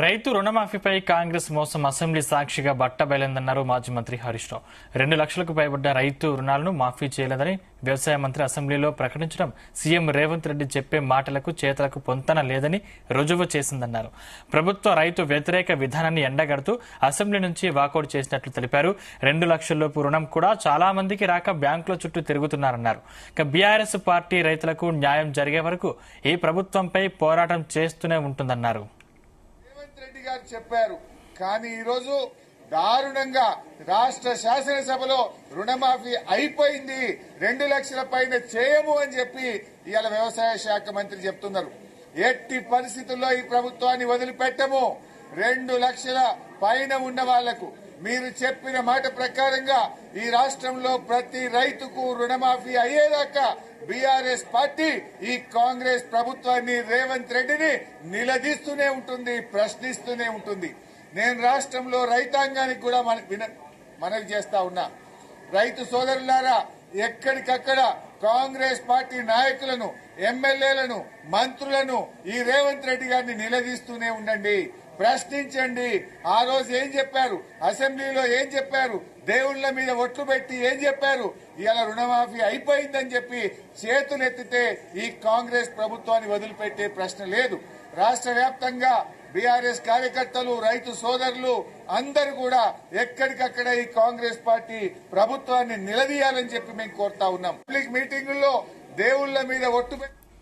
రైతు రుణమాఫీపై కాంగ్రెస్ మోసం అసెంబ్లీ సాక్షిగా బట్టబయలిందన్నారు మాజీ మంత్రి హరీష్ రావు. 2 లక్షలకు పైబడ్డ రైతు రుణాలను మాఫీ చేయలేదని వ్యవసాయ మంత్రి అసెంబ్లీలో ప్రకటించడం సీఎం రేవంత్ రెడ్డి చెప్పే మాటలకు చేతలకు పొంతన లేదని రుజువు చేసిందన్నారు. ప్రభుత్వ రైతు వ్యతిరేక విధానాన్ని ఎండగడుతూ అసెంబ్లీ నుంచి వాకౌట్ చేసినట్లు తెలిపారు. 2 లక్షల్లోపు రుణం కూడా చాలా మందికి రాక బ్యాంకుల చుట్టూ తిరుగుతున్నారన్నారు. బీఆర్ఎస్ పార్టీ రైతులకు న్యాయం జరిగే వరకు ఈ ప్రభుత్వంపై పోరాటం చేస్తూనే ఉంటుందన్నారు. రెడ్డి గారు చెప్పారు. కానీ ఈరోజు దారుణంగా రాష్ట్ర శాసనసభలో రుణమాఫీ అయిపోయింది, 2 లక్షల పైన చేయము అని చెప్పి ఇవాళ వ్యవసాయ శాఖ మంత్రి చెప్తున్నారు. ఎట్టి పరిస్థితుల్లో ఈ ప్రభుత్వాన్ని వదిలిపెట్టము. 2 లక్షల పైన ఉన్న వాళ్లకు మీరు చెప్పిన మాట ప్రకారంగా ఈ రాష్ట్రంలో ప్రతి రైతుకు రుణమాఫీ అయ్యేదాకా బీఆర్ఎస్ పార్టీ ఈ కాంగ్రెస్ ప్రభుత్వాన్ని, రేవంత్ రెడ్డిని నిలదీస్తూనే ఉంటుంది, ప్రశ్నిస్తూనే ఉంటుంది. నేను రాష్ట్రంలో రైతాంగానికి కూడా మనవి చేస్తా ఉన్నా. రైతు సోదరులారా, ఎక్కడికక్కడ కాంగ్రెస్ పార్టీ నాయకులను, ఎమ్మెల్యేలను, మంత్రులను ఈ రేవంత్ రెడ్డి గారిని నిలదీస్తూనే ఉండండి, ప్రశ్నించండి. ఆ రోజు ఏం చెప్పారు, అసెంబ్లీలో ఏం చెప్పారు, దేవుళ్ల మీద ఒట్లు పెట్టి ఏం చెప్పారు, ఇవాళ రుణమాఫీ అయిపోయిందని చెప్పి చేతులెత్తితే ఈ కాంగ్రెస్ ప్రభుత్వాన్ని వదిలిపెట్టే ప్రశ్న లేదు. రాష్ట్ర వ్యాప్తంగా బీఆర్ఎస్ కార్యకర్తలు, రైతు సోదరులు అందరూ కూడా ఎక్కడికక్కడ ఈ కాంగ్రెస్ పార్టీ ప్రభుత్వాన్ని నిలదీయాలని చెప్పి మేము కోరుతా ఉన్నాం. పబ్లిక్ మీటింగుల్లో దేవుళ్ల మీద ఒట్టు